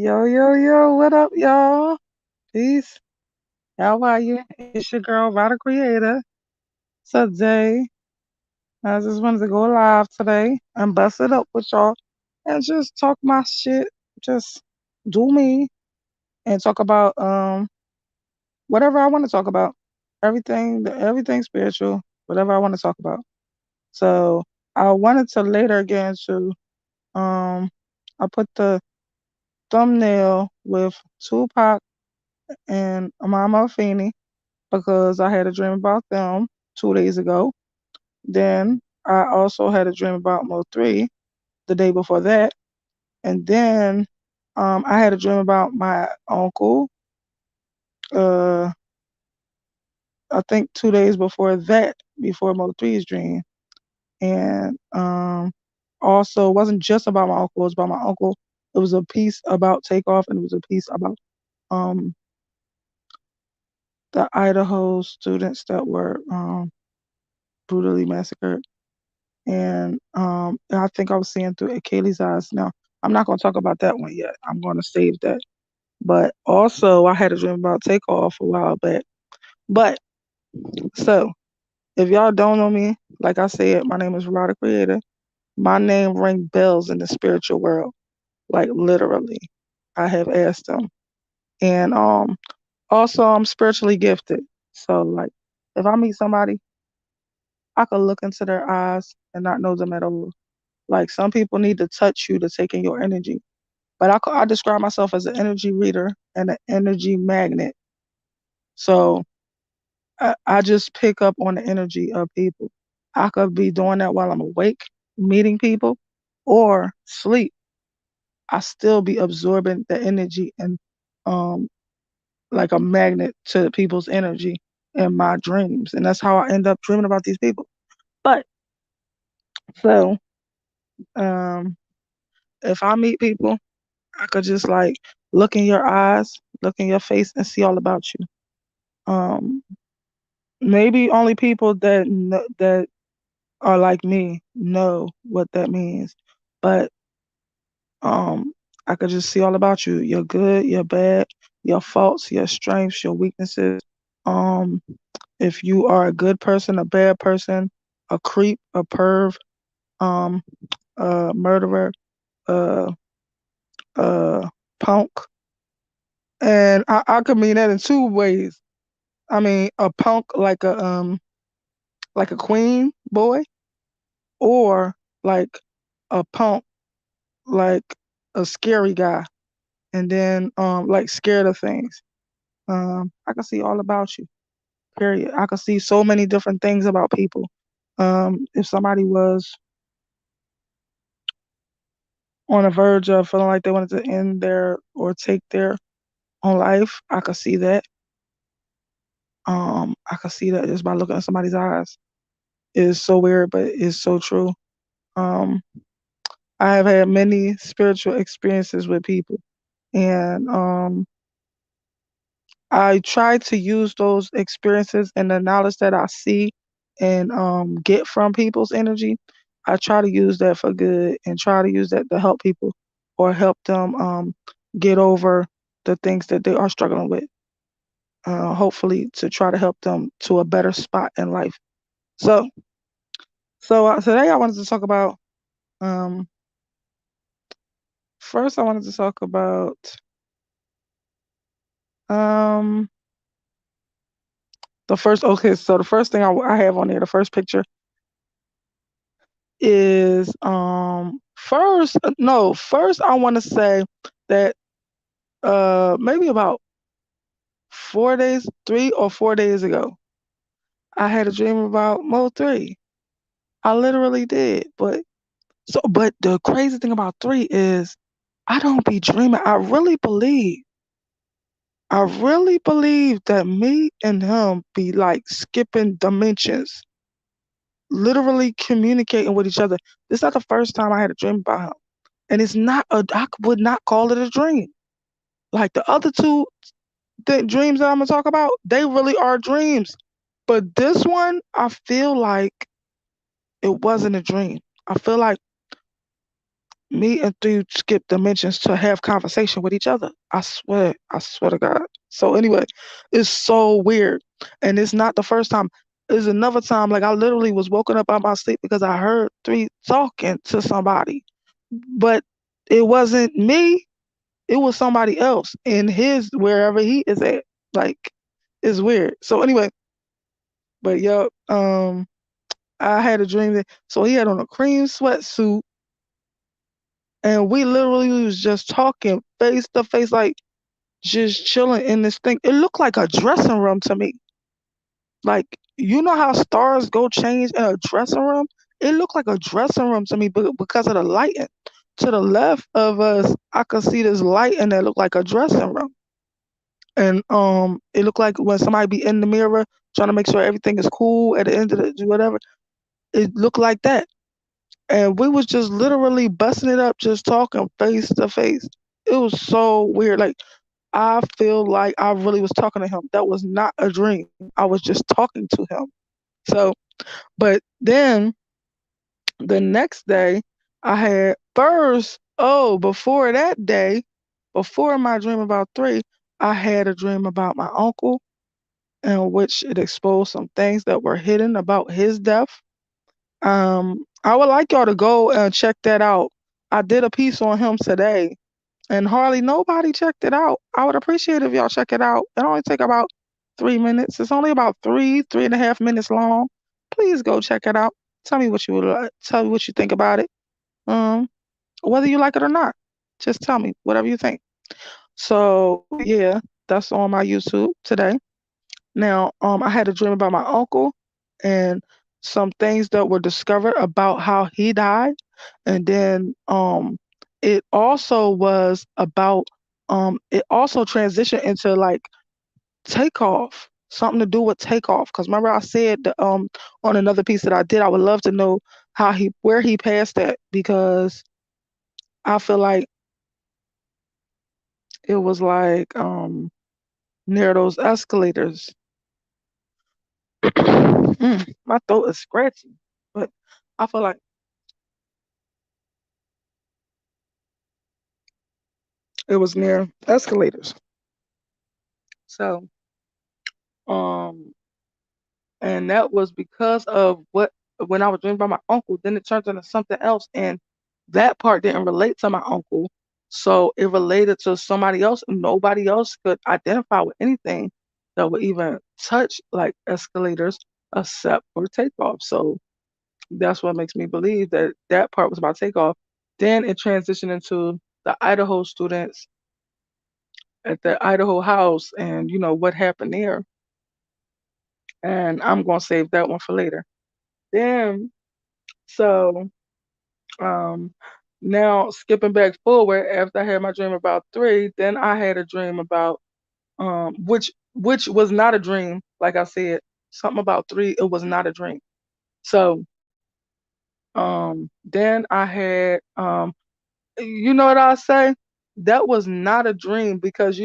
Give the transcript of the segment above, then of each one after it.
Yo, yo, yo, what up, y'all? Peace. How are you? It's your girl, Rada Creator. Today, I just wanted to go live today and bust it up with y'all and just talk my shit. Just do me and talk about whatever I want to talk about. Everything spiritual, whatever I want to talk about. So I wanted to later get into um I put the thumbnail with Tupac and Mama Afeni because I had a dream about them 2 days ago. Then I also had a dream about Mo3 the day before that. And then I had a dream about my uncle, uh, I think 2 days before that, before Mo3's dream. And also, it wasn't just about my uncle, it was about my uncle. It was a piece about Takeoff, and it was a piece about um, the Idaho students that were brutally massacred. And I think I was seeing through Kaylee's eyes. Now, I'm not going to talk about that one yet. I'm going to save that. But also, I had a dream about Takeoff a while back. But so, if y'all don't know me, like I said, my name is Rada Creator. My name rings bells in the spiritual world, like literally. I have asked them, and also I'm spiritually gifted. So, like, if I meet somebody, I could look into their eyes and not know them at all. Like some people need to touch you to take in your energy. But I describe myself as an energy reader and an energy magnet. So I just pick up on the energy of people. I could be doing that while I'm awake, meeting people, or sleep. I still be absorbing the energy and um, like a magnet to people's energy in my dreams. And that's how I end up dreaming about these people. But so um, if I meet people, I could just like look in your eyes, look in your face, and see all about you. Um, Maybe only people that are like me know what that means, but um, I could just see all about you. Your good, your bad, your faults, your strengths, your weaknesses. Um, if you are a good person, a bad person, a creep, a perv, um, a murderer, a, a punk, and I could mean that in two ways. I mean, a punk like a queen boy, or like a punk like a scary guy, and then like scared of things. I can see all about you. Period. I can see so many different things about people. If somebody was on the verge of feeling like they wanted to end their or take their own life, I could see that. I could see that just by looking at somebody's eyes. It's so weird, but it's so true. Um, I have had many spiritual experiences with people, and I try to use those experiences and the knowledge that I see and get from people's energy. I try to use that for good and try to use that to help people or help them get over the things that they are struggling with. Hopefully, to try to help them to a better spot in life. So, today I wanted to talk about. Um, First, I wanted to talk about um, the first. Okay, so the first thing I have on there, the first picture is first I want to say that maybe about 4 days, 3 or 4 days ago, I had a dream about Mo3. I literally did, but the crazy thing about 3 is I don't be dreaming. I really believe that me and him be like skipping dimensions, literally communicating with each other. This is not the first time I had a dream about him. And it's not I would not call it a dream. Like the other two dreams that I'm gonna talk about, they really are dreams. But this one, I feel like it wasn't a dream. I feel like me and three skip dimensions to have conversation with each other. I swear to God. So anyway, it's so weird. And it's not the first time. It's another time, like I literally was woken up out my sleep because I heard three talking to somebody. But it wasn't me, it was somebody else in his wherever he is at. Like it's weird. So anyway, but yo, I had a dream that so he had on a cream sweatsuit and we literally was just talking face to face, like just chilling in this thing. It looked like a dressing room to me. Like you know how stars go change in a dressing room? It looked like a dressing room to me because of the lighting. To the left of us, I could see this light and it looked like a dressing room. And it looked like when somebody be in the mirror trying to make sure everything is cool at the end of the whatever. It looked like that. And we was just literally busting it up, just talking face to face. It was so weird. Like I feel like I really was talking to him. That was not a dream. I was just talking to him. So, but then the next day, I had first. Oh, before that day, before my dream about three, I had a dream about my uncle, in which it exposed some things that were hidden about his death. I would like y'all to go and check that out. I did a piece on him today, and hardly nobody checked it out. I would appreciate if y'all check it out. It only take about 3 minutes. It's only about 3.5 minutes long. Please go check it out. Tell me what you would like. Tell me what you think about it. Um, whether you like it or not, just tell me whatever you think. So yeah, that's on my YouTube today. Now, I had a dream about my uncle and some things that were discovered about how he died, and then it also was about it also transitioned into like Takeoff, something to do with Takeoff. Because remember I said on another piece that I did, I would love to know how he where he passed that because I feel like it was like near those escalators. My throat is scratchy, but I feel like it was near escalators. So, um, and that was because of what when I was dreaming about my uncle, then it turned into something else, and that part didn't relate to my uncle, so it related to somebody else, and nobody else could identify with anything that would even touch like escalators except for Takeoff. So that's what makes me believe that that part was about Takeoff. Then it transitioned into the Idaho students at the Idaho house and what happened there. And I'm gonna save that one for later. Then so um now skipping back forward after I had my dream about three, then I had a dream about which was not a dream, like I said, something about three, it was not a dream. So then I had you know what I say? That was not a dream because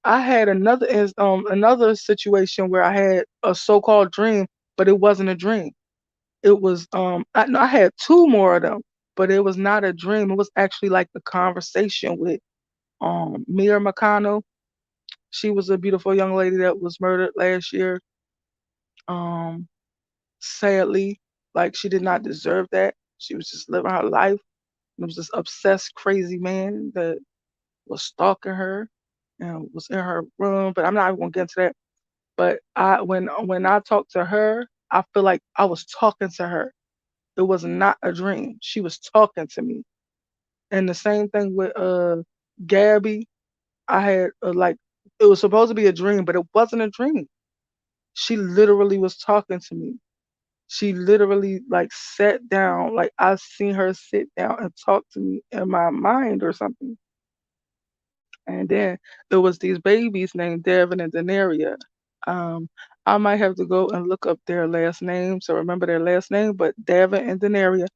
I had another situation where I had a so-called dream, but it wasn't a dream. It was I had two more of them, but it was not a dream. It was actually like the conversation with Mira McConnell. She was a beautiful young lady that was murdered last year. Um, sadly, like she did not deserve that. She was just living her life. It was this obsessed, crazy man that was stalking her and was in her room. But I'm not even gonna get into that. But when I talked to her, I feel like I was talking to her. It was not a dream. She was talking to me. And the same thing with Gabby. I had like it was supposed to be a dream, but it wasn't a dream. She literally was talking to me. She literally like sat down, like I seen her sit down and talk to me in my mind or something. And then there was these babies named Devin and Denaria. Um, I might have to go and look up their last names to remember their last name, but Devin and Denaria,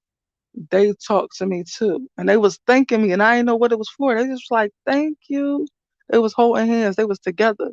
they talked to me too. And they was thanking me and I didn't know what it was for. They just like, thank you. They was holding hands. They was together.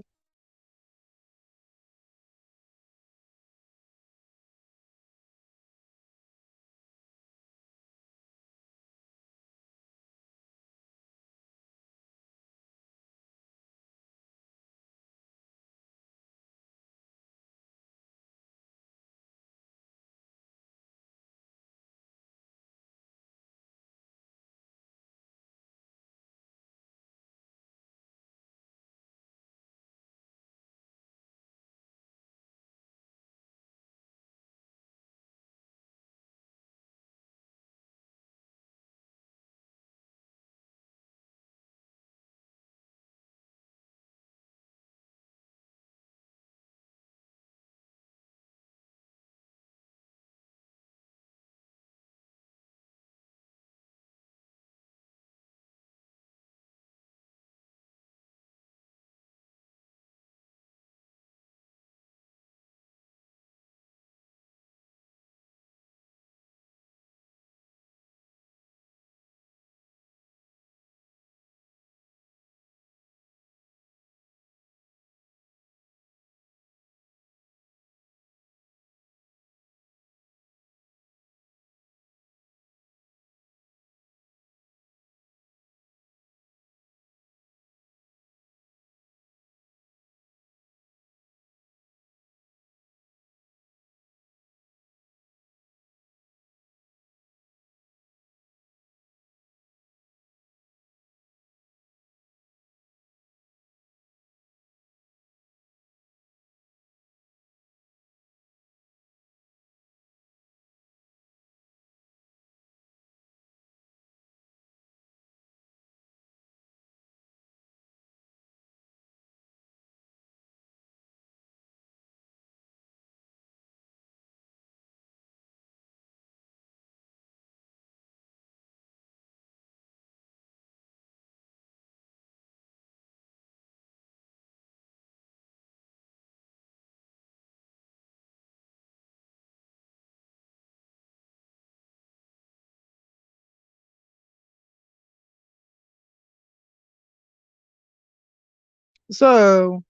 So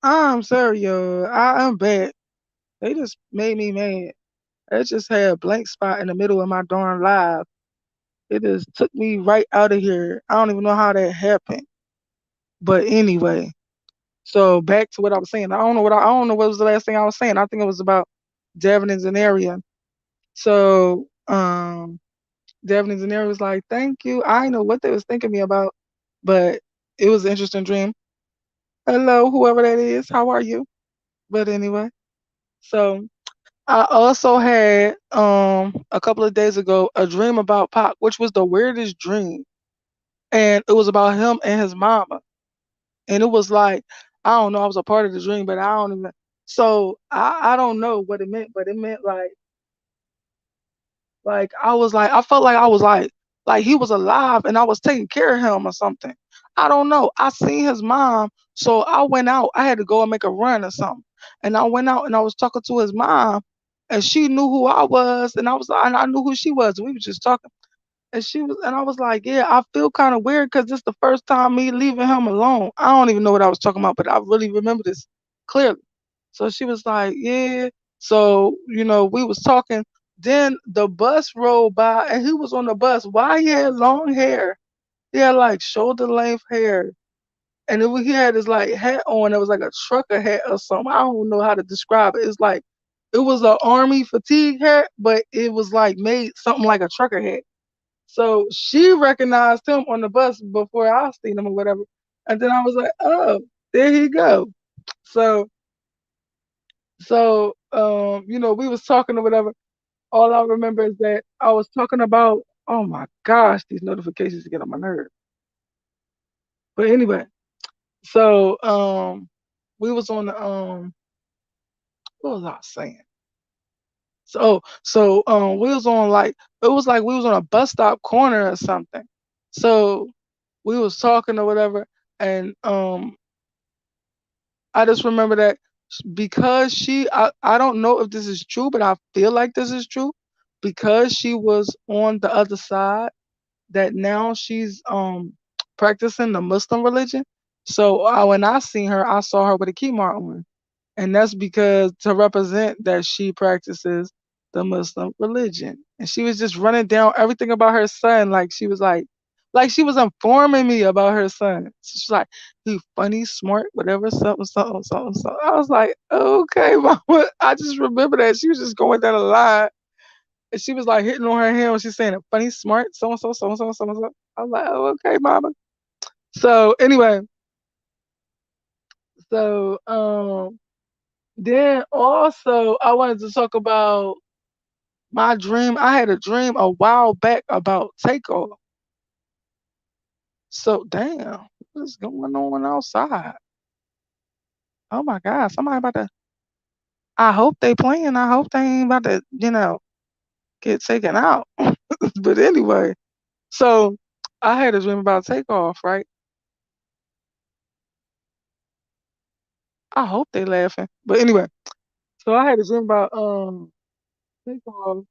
I'm sorry, yo. I am bad. They just made me mad. It just had a blank spot in the middle of my darn live. It just took me right out of here. I don't even know how that happened. But anyway, so back to what I was saying. I don't know what was the last thing I was saying. I think it was about Devin and Zenaria. So Devin and Zenaria was like, "Thank you." I didn't know what they was thinking me about, but it was an interesting dream. Hello, whoever that is. How are you? But anyway, so I also had a couple of days ago a dream about Pop, which was the weirdest dream. And it was about him and his mama. And it was like, I don't know, I was a part of the dream, but I don't even so I don't know what it meant, but it meant like I was like I felt like I was like he was alive and I was taking care of him or something. I don't know. I seen his mom, so I went out. I had to go and make a run or something. And I went out and I was talking to his mom and she knew who I was and I knew who she was. We was just talking. And I was like, yeah, I feel kind of weird because this the first time me leaving him alone. I don't even know what I was talking about, but I really remember this clearly. So she was like, yeah. So, we was talking. Then the bus rolled by and he was on the bus. Why he had long hair? He had like shoulder length hair. And he had his like hat on. It was like a trucker hat or something. I don't know how to describe it. It's like it was an army fatigue hat, but it was like made something like a trucker hat. So she recognized him on the bus before I seen him or whatever. And then I was like, oh, there he go. So we was talking or whatever. All I remember is that I was talking about, oh my gosh, these notifications get on my nerves. But anyway, so we was on the what was I saying? We was on like it was like we was on a bus stop corner or something. So we was talking or whatever, and I just remember that because I don't know if this is true, but I feel like this is true because she was on the other side that now she's practicing the Muslim religion. So when I seen her, I saw her with a kimar on. And that's because to represent that she practices the Muslim religion. And she was just running down everything about her son, like she was like she was informing me about her son. So she's like, he funny, smart, whatever, something, something, something, something. I was like, okay, mama. I just remember that she was just going down the line, and she was like hitting on her hand when she's saying it, funny, smart, so and so, so and so, so and so. I was like, oh, okay, mama. So anyway, so then also I wanted to talk about my dream. I had a dream a while back about Takeoff. So damn, what's going on outside? Oh my God, somebody about to. I hope they playing. I hope they ain't about to, get taken out. But anyway, so I had a dream about Takeoff, right? I hope they laughing. But anyway, so I had a dream about Takeoff.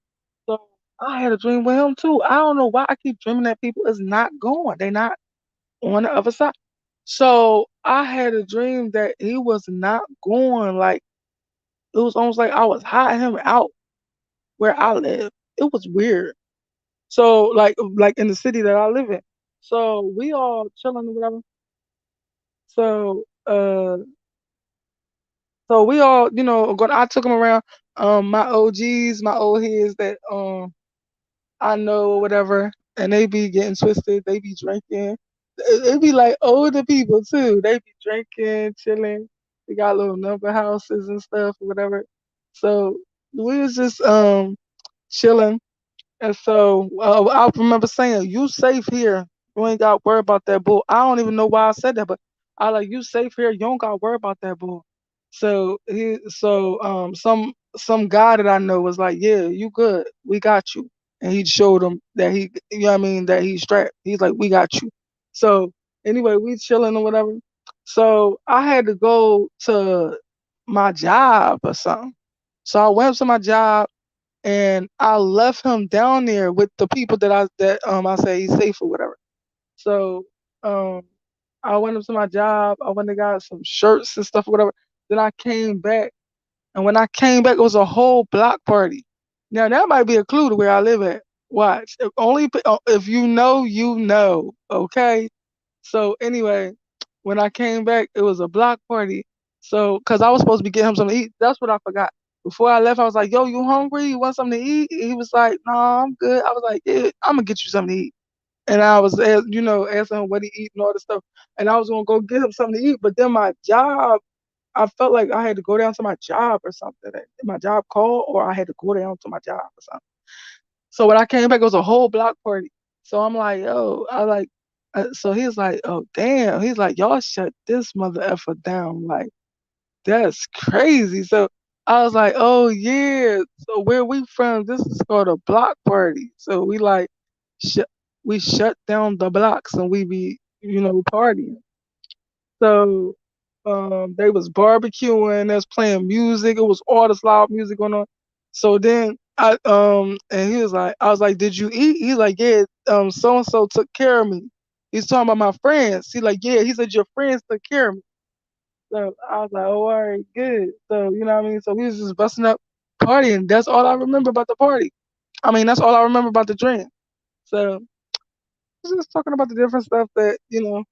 So I had a dream with him too. I don't know why I keep dreaming that people is not going. They not on the other side. So I had a dream that he was not going. Like it was almost like I was hiding him out where I live. It was weird. So like in the city that I live in. So we all chilling or whatever. So we all going. I took him around. My OGs, my old heads that I know or whatever, and they be getting twisted. They be drinking. It be like older people too. They be drinking, chilling. They got little number houses and stuff or whatever. So we was just chilling. And so I remember saying, "You safe here. You ain't got to worry about that bull." I don't even know why I said that, but I like you safe here. You don't got to worry about that bull. Some guy that I know was like, "Yeah, you good. We got you." And he showed him that that he's strapped. He's like, "We got you." So anyway, we chilling or whatever. So I had to go to my job or something. So I went to my job and I left him down there with the people that I say he's safe or whatever. So um I went up to my job. I went and got some shirts and stuff or whatever. Then I came back, and when I came back, it was a whole block party. Now that might be a clue to where I live at. Watch. If you know, you know. Okay. So anyway, when I came back, it was a block party. So, cause I was supposed to be getting him something to eat. That's what I forgot. Before I left, I was like, "Yo, you hungry? You want something to eat?" He was like, "Nah, I'm good." I was like, "Yeah, I'm gonna get you something to eat." And I was, asking him what he eat and all this stuff. And I was gonna go get him something to eat. But then my job, I felt like I had to go down to my job or something. My job called, or I had to go down to my job or something. So when I came back, it was a whole block party. So I'm like, yo, so he's like, oh damn. He's like, y'all shut this mother effer down. Like, that's crazy. So I was like, oh yeah. So where we from? This is called a block party. So sh- we shut down the blocks and we be, partying. So they was barbecuing, they was playing music. It was all this loud music going on. So then and he was like, I was like, did you eat? He's like, yeah, so and so took care of me. He's talking about my friends. He's like, yeah, he said your friends took care of me. So I was like, oh, all right, good. So you know what I mean? So we was just busting up partying. That's all I remember about the party. I mean, that's all I remember about the drink. So just talking about the different stuff that, hey,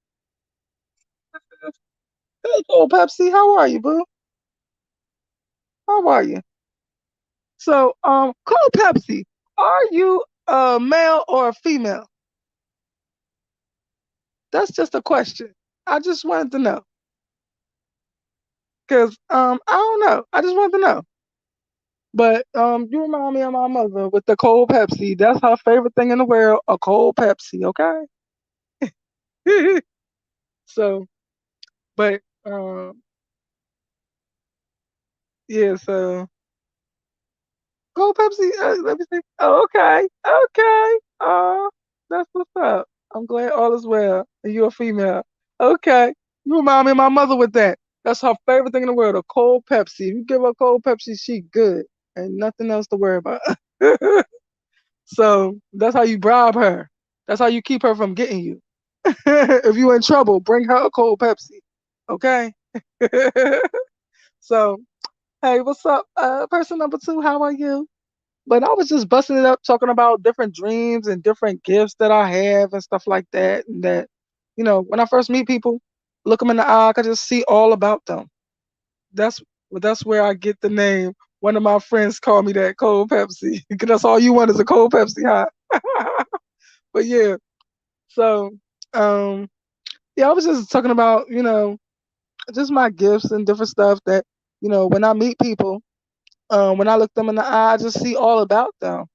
cool, Pepsi, how are you, boo? How are you? So, cool, Pepsi, are you a male or a female? That's just a question. I just wanted to know. Cause, I don't know. I just wanted to know. But, you remind me of my mother with the cold Pepsi. That's her favorite thing in the world, a cold Pepsi, okay? So, but, yeah, so Cold Pepsi. Let me see. Oh, okay, okay. That's what's up. I'm glad all is well. And you're a female. Okay. You remind me of my mother with that. That's her favorite thing in the world, a cold Pepsi. If you give her a cold Pepsi, she good. Ain't nothing else to worry about. So that's how you bribe her. That's how you keep her from getting you. If you in trouble, bring her a cold Pepsi. Okay? So, hey, what's up? Person number two, how are you? But I was just busting it up, talking about different dreams and different gifts that I have and stuff like that. And that, when I first meet people, look them in the eye, I can just see all about them. That's that's where I get the name. One of my friends called me that cold Pepsi because that's all you want is a cold Pepsi hot. But yeah, so um, yeah, I was just talking about just my gifts and different stuff that when I meet people. When I look them in the eye, I just see all about them.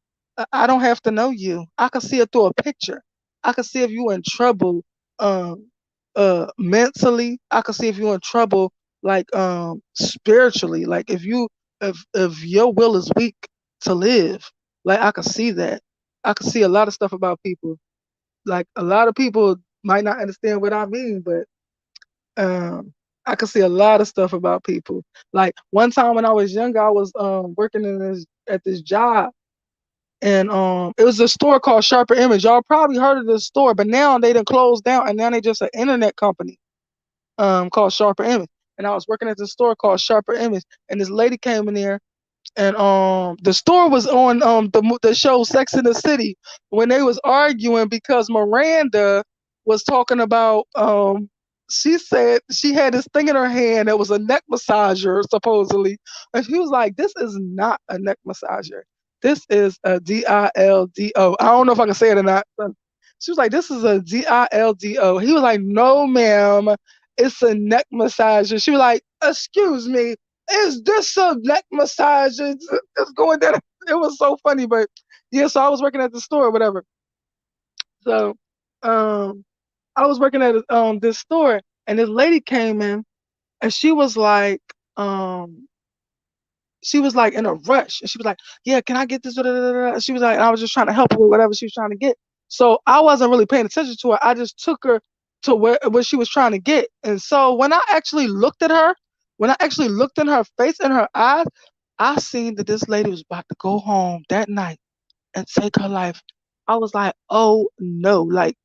I don't have to know you. I can see it through a picture. I can see if you're in trouble um, mentally. I can see if you're in trouble like spiritually. Like if your will is weak to live, like I can see that. I can see a lot of stuff about people. Like a lot of people might not understand what I mean, but um, I could see a lot of stuff about people. Like one time when I was younger, I was working at this job, and it was a store called Sharper Image. Y'all probably heard of this store, but now they done closed down, and now they just an internet company called Sharper Image. And I was working at this store called Sharper Image, and this lady came in there, and the store was on the show Sex in the City when they was arguing because Miranda was talking about she said she had this thing in her hand that was a neck massager supposedly, and she was like, this is not a neck massager, this is a dildo. I don't know if I can say it or not. She was like, this is a dildo. He was like, no ma'am, it's a neck massager. She was like, excuse me, is this a neck massage? It's going down. It was so funny, but yeah. So I was working at the store or whatever. So um, I was working at this store, and this lady came in, and um, she was like in a rush, and she was like, "Yeah, can I get this?" She was like, I was just trying to help her with whatever she was trying to get. So I wasn't really paying attention to her. I just took her to where she was trying to get. And so when I actually looked at her, when I actually looked in her face and her eyes, I seen that this lady was about to go home that night and take her life. I was like, oh no, like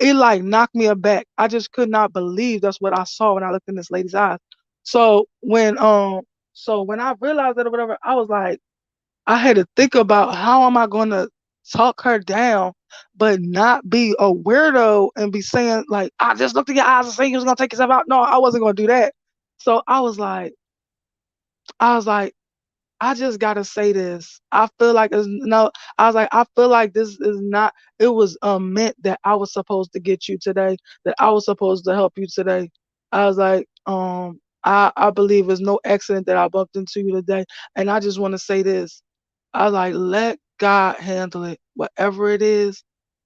it like knocked me aback. I just could not believe that's what I saw when I looked in this lady's eyes. So when I realized that or whatever, I was like, I had to think about how am I gonna talk her down, but not be a weirdo and be saying like, I just looked at your eyes and saying you was gonna take yourself out. No, I wasn't gonna do that. So I was like, I just gotta say this. I feel like it's no. I was like, I feel like this is not. It was meant that I was supposed to get you today. That I was supposed to help you today. I was like, I believe it's no accident that I bumped into you today. And I just want to say this. I was like, let God handle it. Whatever it is,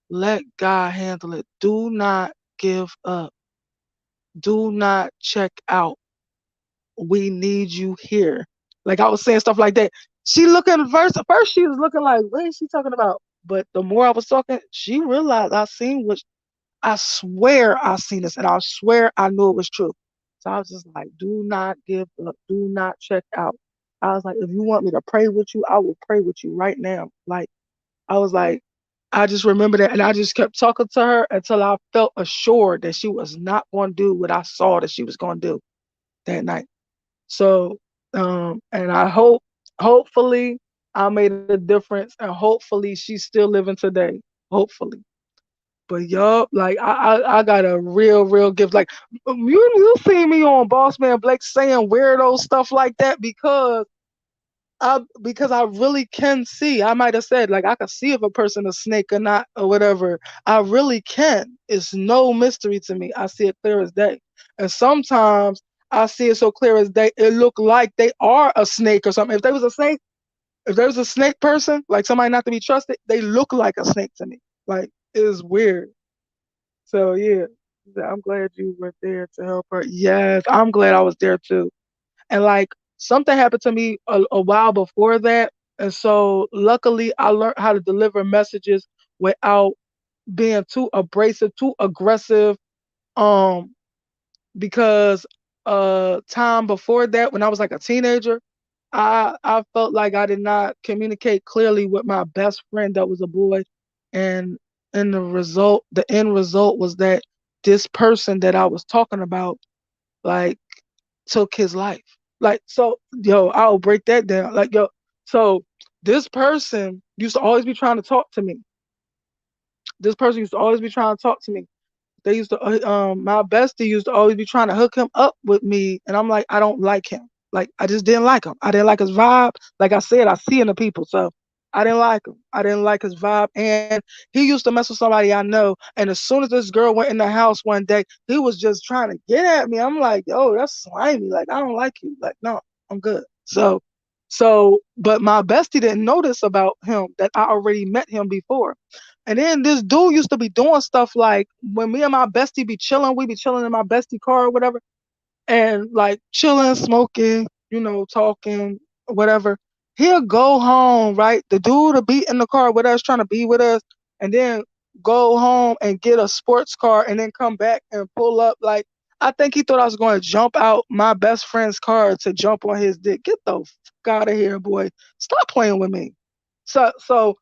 let God handle it. Do not give up. Do not check out. We need you here. Like I was saying stuff like that. She looking first she was looking like, what is she talking about? But the more I was talking, she realized I seen what I swear I seen this and I swear I knew it was true. So I was just like, do not give up, do not check out. I was like, if you want me to pray with you, I will pray with you right now. Like I was like, I just remember that and I just kept talking to her until I felt assured that she was not going to do what I saw that she was going to do that night. So, and I hopefully, I made a difference, and hopefully, she's still living today. Hopefully, but yup, like I got a real gift. Like you see me on Boss Man Blake saying weirdo stuff like that because I really can see. I might have said like I can see if a person is snake or not or whatever. I really can. It's no mystery to me. I see it clear as day. And sometimes I see it so clear as day. It look like they are a snake or something. If there was a snake, if there was a snake person, like somebody not to be trusted, they look like a snake to me. Like it is weird. So yeah, I'm glad you were there to help her. Yes, I'm glad I was there too. And like something happened to me a while before that. And so luckily I learned how to deliver messages without being too abrasive, too aggressive. Um, because time before that, when I was like a teenager, I felt like I did not communicate clearly with my best friend that was a boy. And the end result was that this person that I was talking about, like took his life. Like, so, yo, I'll break that down. Like, yo, so this person used to always be trying to talk to me. This person used to always be trying to talk to me. They used to, my bestie used to always be trying to hook him up with me, and I'm like, I don't like him. Like, I just didn't like him. I didn't like his vibe. Like I said, I see in the people, so I didn't like him. I didn't like his vibe, and he used to mess with somebody I know. And as soon as this girl went in the house one day, he was just trying to get at me. I'm like, yo, that's slimy. Like, I don't like you. Like, no, I'm good. But my bestie didn't notice about him that I already met him before. And then this dude used to be doing stuff like when me and my bestie be chilling, we be chilling in my bestie car or whatever, and like chilling, smoking, talking, whatever. He'll go home, right? The dude will be in the car with us, trying to be with us, and then go home and get a sports car and then come back and pull up. Like, I think he thought I was going to jump out my best friend's car to jump on his dick. Get the fuck out of here, boy. Stop playing with me. So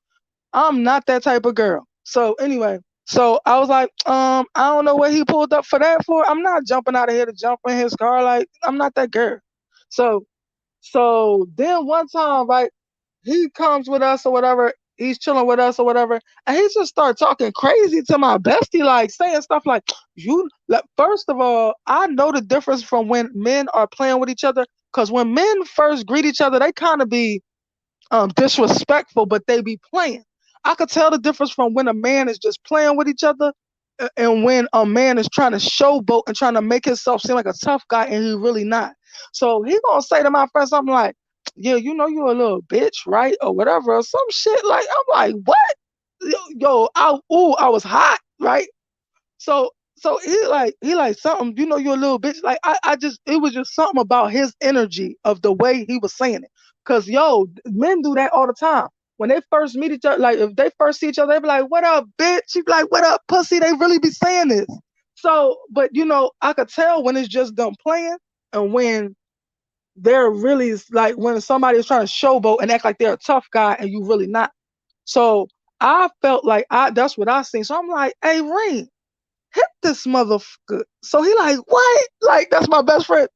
I'm not that type of girl. So anyway, so I was like, I don't know what he pulled up for that for. I'm not jumping out of here to jump in his car. Like, I'm not that girl. So so then one time, right, he comes with us or whatever, he's chilling with us or whatever, and he just started talking crazy to my bestie, like saying stuff like, you like, first of all, I know the difference from when men are playing with each other, because when men first greet each other, they kind of be disrespectful, but they be playing. I could tell the difference from when a man is just playing with each other and when a man is trying to showboat and trying to make himself seem like a tough guy and he really not. So he gonna say to my friend something like, yeah, you know you a little bitch, right? Or whatever, or some shit. Like, I'm like, what? Yo, I was hot, right? So he like something, you a little bitch. Like I just it was just something about his energy of the way he was saying it. Cause yo, men do that all the time. When they first meet each other, like if they first see each other, they be like, what up, bitch? She be like, what up, pussy? They really be saying this. So, but I could tell when it's just them playing and when they're really like when somebody is trying to showboat and act like they're a tough guy and you really not. So I felt like that's what I seen. So I'm like, hey, Ring. hit this motherfucker. So he like, what? Like, that's my best friend.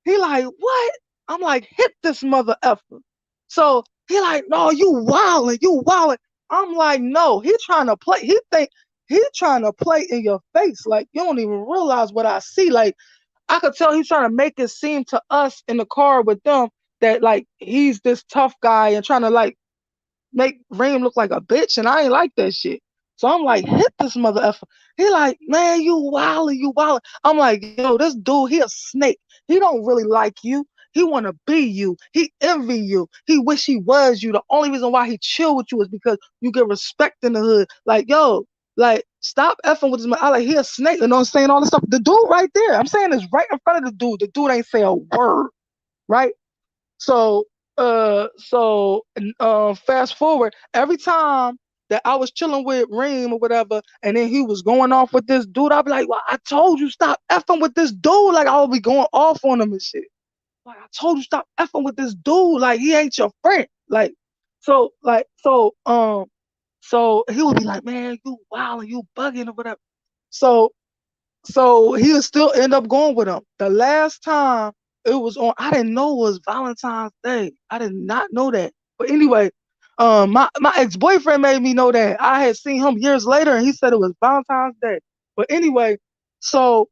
He like, what? I'm like, hit this mother effer. So he like, no, you wildin', you wildin'. I'm like, no, he trying to play. He trying to play in your face. Like, you don't even realize what I see. Like, I could tell he's trying to make it seem to us in the car with them that like he's this tough guy and trying to like make Reem look like a bitch, and I ain't like that shit. So I'm like, hit this mother effer. He like, man, you wildin', you wildin'. I'm like, yo, this dude, he a snake. He don't really like you. He wanna be you. He envy you. He wish he was you. The only reason why he chill with you is because you get respect in the hood. Like, yo, like, stop effing with this man. I like, he a snake, you know what I'm saying? All this stuff. The dude right there, I'm saying this right in front of the dude. The dude ain't say a word, right? So fast forward, every time that I was chilling with Reem or whatever, and then he was going off with this dude, I'd be like, well, I told you stop effing with this dude. Like, I'll be going off on him and shit. Like, I told you stop effing with this dude. Like, he ain't your friend. Like, so he would be like, man, you wild and you bugging or whatever. So he would still end up going with him. The last time it was on, I didn't know it was Valentine's Day. I did not know that. But anyway, my ex boyfriend made me know that. I had seen him years later, and he said it was Valentine's Day. But anyway, so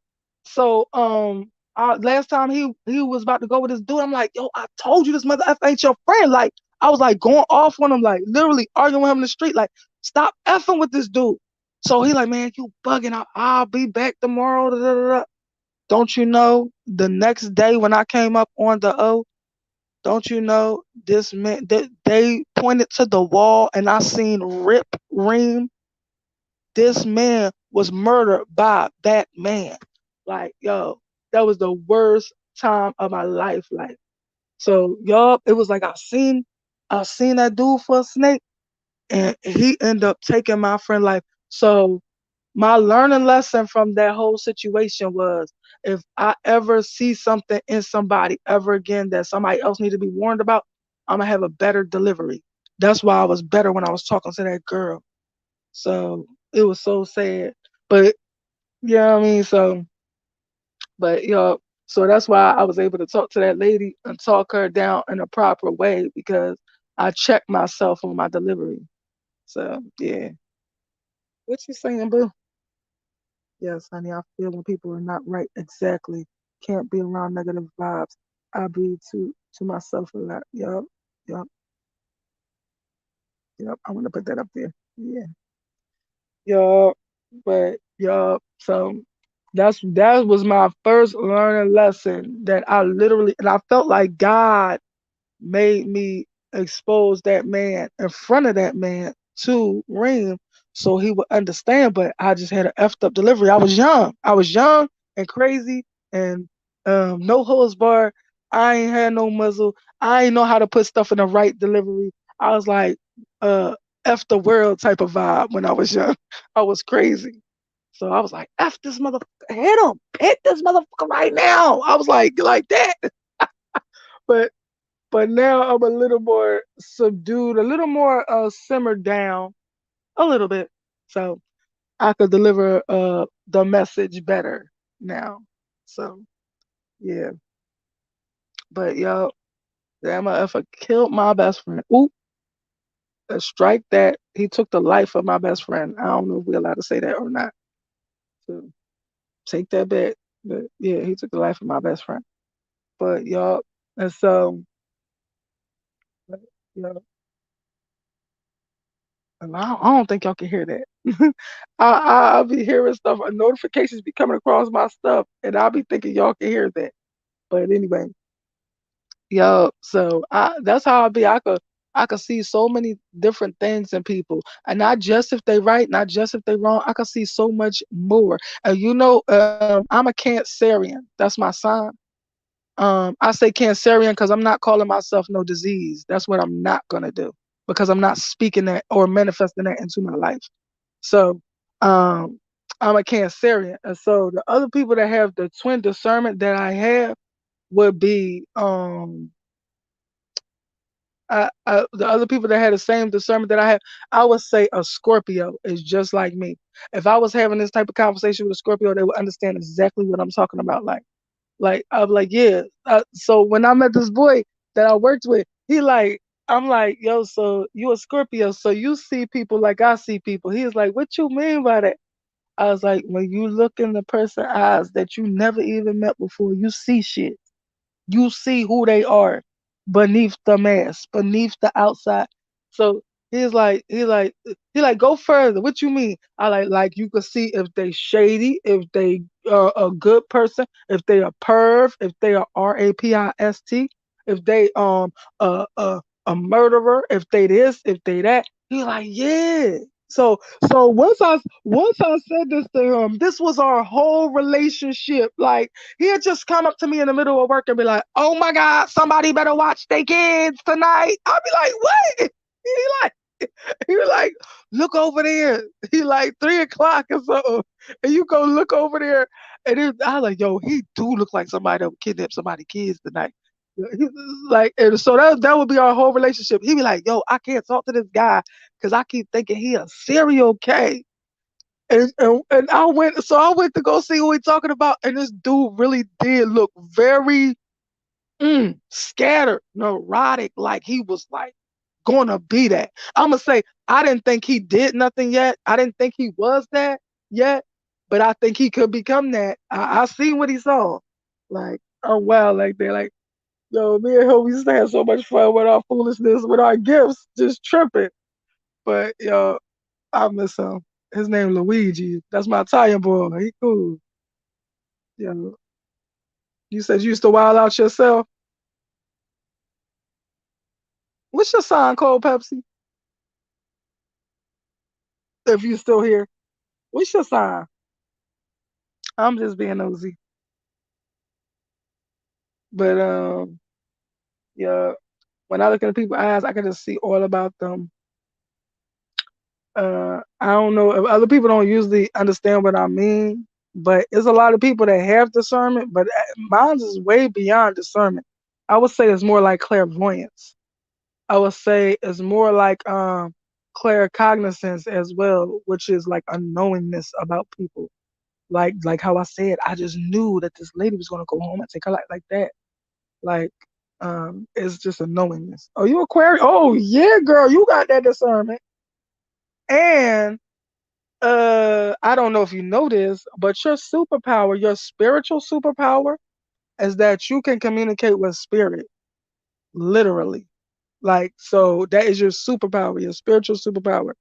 last time he was about to go with this dude, I'm like, yo, I told you this mother F ain't your friend. Like, I was like going off on him, like literally arguing with him in the street, like, stop effing with this dude. So he like, man, you bugging out. I'll be back tomorrow. Da, da, da, da. Don't you know the next day when I came up on the O, don't you know this man they pointed to the wall and I seen Rip Ream. This man was murdered by that man. Like, yo, that was the worst time of my life. Like, so y'all, it was like I seen that dude for a snake and he ended up taking my friend life. So my learning lesson from that whole situation was if I ever see something in somebody ever again that somebody else need to be warned about, I'm gonna have a better delivery. That's why I was better when I was talking to that girl. So it was so sad. But you know what I mean? But so that's why I was able to talk to that lady and talk her down in a proper way because I checked myself on my delivery. So yeah. What you saying, boo? Yes, honey, I feel when people are not right exactly. Can't be around negative vibes. I be to myself a lot. Yup, yup, yup. I want to put that up there. Yeah. Yup. But yup. So that was my first learning lesson that I literally and I felt like God made me expose that man in front of that man to Reem so he would understand. But I just had an effed up delivery. I was young. I was young and crazy and no holds bar. I ain't had no muzzle. I ain't know how to put stuff in the right delivery. I was like F the world type of vibe when I was young. I was crazy. So I was like, F this motherfucker, hit him, hit this motherfucker right now. I was like that. But now I'm a little more subdued, a little more simmered down, a little bit, so I could deliver the message better now. So yeah, but yo, damn, if I killed my best friend, oop, strike that. He took the life of my best friend. I don't know if we're allowed to say that or not. So take that back. But yeah, he took the life of my best friend. But y'all, and so, yo, and I don't think y'all can hear that. I'll be hearing stuff, notifications be coming across my stuff, and I'll be thinking y'all can hear that. But anyway, yo, so that's how I be. I could see so many different things in people, and not just if they right, not just if they wrong. I could see so much more. And I'm a Cancerian. That's my sign. I say Cancerian because I'm not calling myself no disease. That's what I'm not gonna do because I'm not speaking that or manifesting that into my life. So um, I'm a Cancerian, and so the other people that have the twin discernment that I have would be The other people that had the same discernment that I have, I would say a Scorpio is just like me. If I was having this type of conversation with a Scorpio, they would understand exactly what I'm talking about. Like I'm like, yeah. So when I met this boy that I worked with, I'm like, yo, so you a Scorpio, so you see people like I see people. He was like, what you mean by that? I was like, when you look in the person's eyes that you never even met before, you see shit. You see who they are beneath the mask, beneath the outside. So he like, go further. What you mean? I like you can see if they shady, if they are a good person, if they are perv, if they are rapist, if they a murderer, if they this, if they that. He like, yeah. So once I said this to him, this was our whole relationship. Like he'd just come up to me in the middle of work and be like, "Oh my God, somebody better watch their kids tonight." I'll be like, "What?" He like, he was like, "Look over there." He like 3 o'clock or something, and you go look over there, and I like, "Yo, he do look like somebody that would kidnap somebody's kids tonight." Like, and so that would be our whole relationship. He'd be like, "Yo, I can't talk to this guy because I keep thinking he a serial K." And I went to go see who he talking about, and this dude really did look very scattered, neurotic, like he was like gonna be that. I'ma say I didn't think he did nothing yet. I didn't think he was that yet, but I think he could become that. I seen what he saw. Like, oh wow, like they're like, yo, me and him, we used to have so much fun with our foolishness, with our gifts, just tripping. But yo, I miss him. His name Luigi. That's my Italian boy. He cool. Yeah. You said you used to wild out yourself. What's your sign called, Pepsi? If you still here. What's your sign? I'm just being nosy. But yeah, when I look in people's eyes, I can just see all about them. I don't know if other people don't usually understand what I mean, but it's a lot of people that have discernment, but mine is way beyond discernment. I would say it's more like clairvoyance. I would say it's more like claircognizance as well, which is like a knowingness about people. Like how I said, I just knew that this lady was gonna go home and take her like that. Like it's just a knowingness. Oh, you Aquarius? Oh yeah, girl, you got that discernment. And I don't know if you know this, but your superpower, your spiritual superpower, is that you can communicate with spirit, literally. Like, so that is your superpower, your spiritual superpower.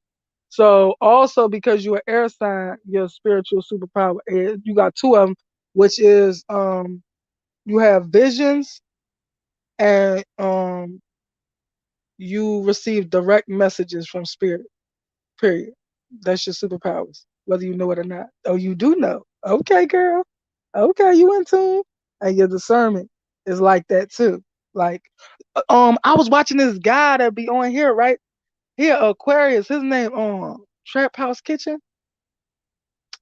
So also because you're an air sign, your spiritual superpower, you got two of them, which is you have visions and you receive direct messages from spirit. Period. That's your superpowers, whether you know it or not. Oh, you do know. Okay, girl. Okay, you in tune. And your discernment is like that too. Like, I was watching this guy that be on here, right? Here, Aquarius. His name, Trap House Kitchen.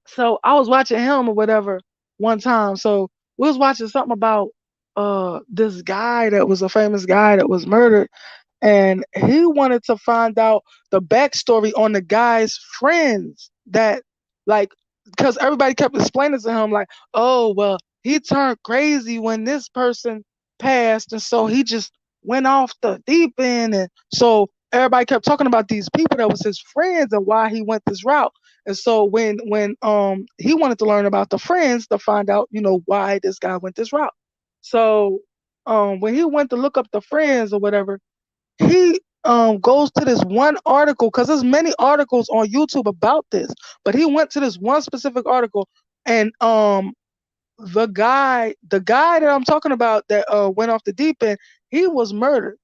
So I was watching him or whatever one time. So we was watching something about this guy that was a famous guy that was murdered, and he wanted to find out the backstory on the guy's friends that like because everybody kept explaining to him like, oh well, he turned crazy when this person passed, and so he just went off the deep end. And so everybody kept talking about these people that was his friends and why he went this route. And so when he wanted to learn about the friends to find out, why this guy went this route. So when he went to look up the friends or whatever, he goes to this one article because there's many articles on YouTube about this, but he went to this one specific article, and the guy that I'm talking about that went off the deep end, he was murdered.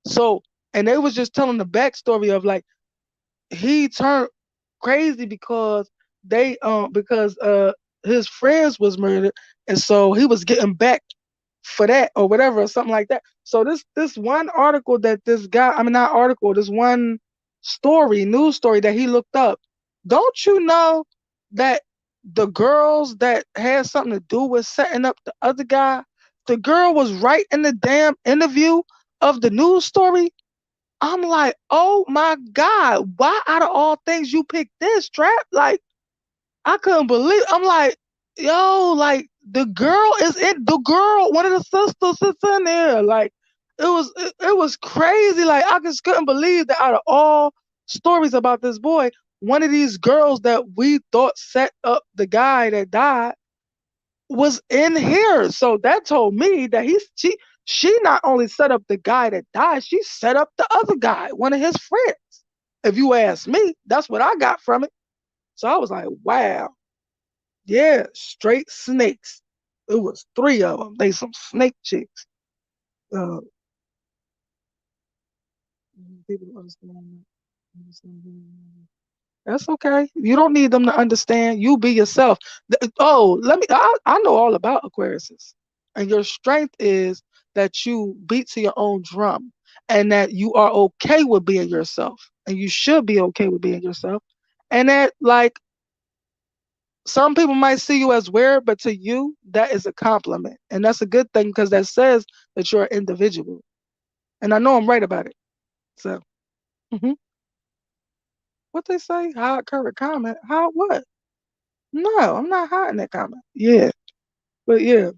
So, and they was just telling the backstory of like he turned crazy because his friends was murdered, and so he was getting back for that or whatever or something like that. So this one article that this guy, I mean not article, this one news story that he looked up. Don't you know that the girls that had something to do with setting up the other guy, the girl was right in the damn interview of the news story. I'm like, oh my God, why out of all things you picked this trap? Like, I couldn't believe. I'm like, yo, like the girl is in the girl. One of the sisters sits in there. Like, it was crazy. Like, I just couldn't believe that out of all stories about this boy, one of these girls that we thought set up the guy that died was in here. So that told me that she not only set up the guy that died, she set up the other guy, one of his friends. If you ask me, that's what I got from it. So I was like, wow. Yeah, straight snakes. It was three of them. They some snake chicks. Uh, people don't understand. That's okay. You don't need them to understand. You be yourself. Oh, let me. I know all about Aquariuses, and your strength is that you beat to your own drum, and that you are okay with being yourself, and you should be okay with being yourself, and that like some people might see you as weird, but to you, that is a compliment. And that's a good thing because that says that you're an individual. And I know I'm right about it. So, mhm. What they say? Hide current comment. Hide what? No, I'm not hiding that comment. Yeah. But yeah.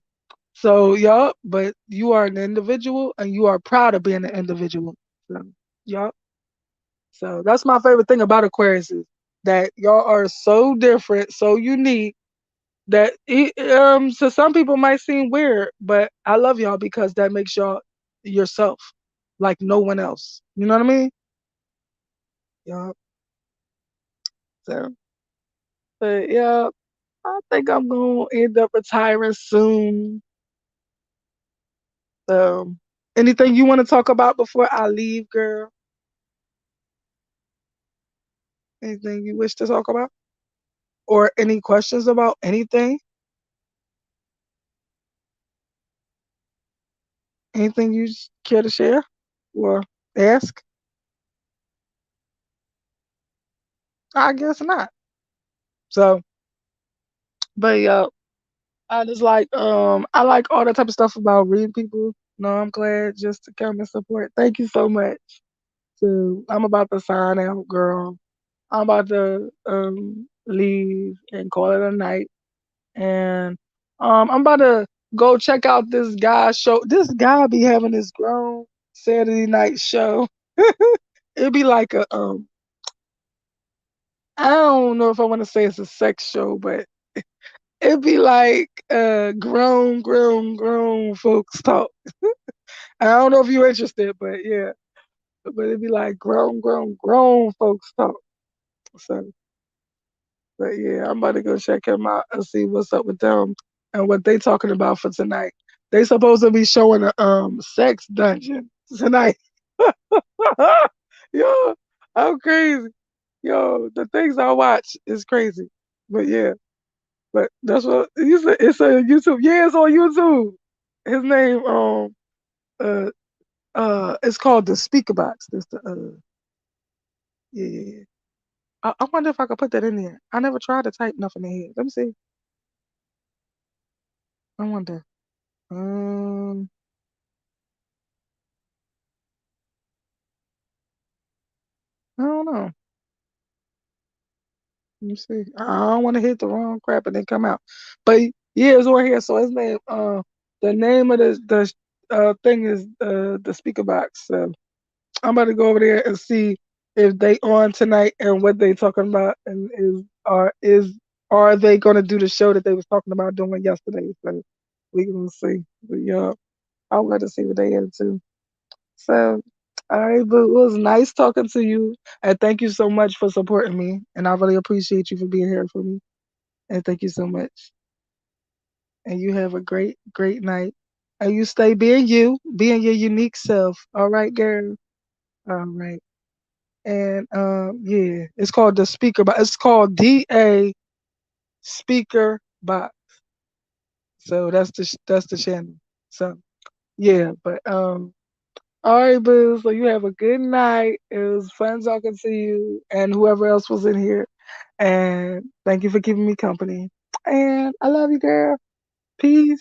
So, y'all, but you are an individual and you are proud of being an individual. So, y'all. So that's my favorite thing about Aquarius is that y'all are so different, so unique that so some people might seem weird, but I love y'all because that makes y'all yourself, like no one else. You know what I mean? Yeah. So, but yeah, I think I'm gonna end up retiring soon. So, anything you want to talk about before I leave, girl? Anything you wish to talk about, or any questions about anything? Anything you care to share or ask? I guess not. So, but yeah. I just like I like all that type of stuff about reading people. No, I'm glad just to come and support. Thank you so much. So I'm about to sign out, girl. I'm about to leave and call it a night. And I'm about to go check out this guy show. This guy be having this grown Saturday night show. It'd be like a I don't know if I want to say it's a sex show, but it'd be like grown folks talk. I don't know if you're interested, but yeah. But it'd be like grown folks talk. So, but yeah, I'm about to go check him out and see what's up with them and what they talking about for tonight. They supposed to be showing a sex dungeon tonight. Yo, I'm crazy. Yo, the things I watch is crazy. But yeah, but that's what you said. It's a YouTube. Yeah, it's on YouTube. His name uh it's called the speaker box. That's the yeah. I wonder if I could put that in there. I never tried to type nothing in here. Let me see. I wonder. Um, I don't know. Let me see. I don't want to hit the wrong crap and then come out. But yeah, it's on here. So his name, the name of the thing is the speaker box. So I'm about to go over there and see if they on tonight and what they talking about and are they gonna do the show that they was talking about doing yesterday? So we gonna see. But yeah, I'll let to see what they into. So, all right, but it was nice talking to you, and thank you so much for supporting me. And I really appreciate you for being here for me. And thank you so much. And you have a great night. And you stay being you, being your unique self. All right, girl. All right. And yeah, it's called the speaker box. It's called DA Speaker Box. So that's the channel. So yeah, but all right, boo. So you have a good night. It was fun talking to you and whoever else was in here. And thank you for keeping me company. And I love you, girl. Peace.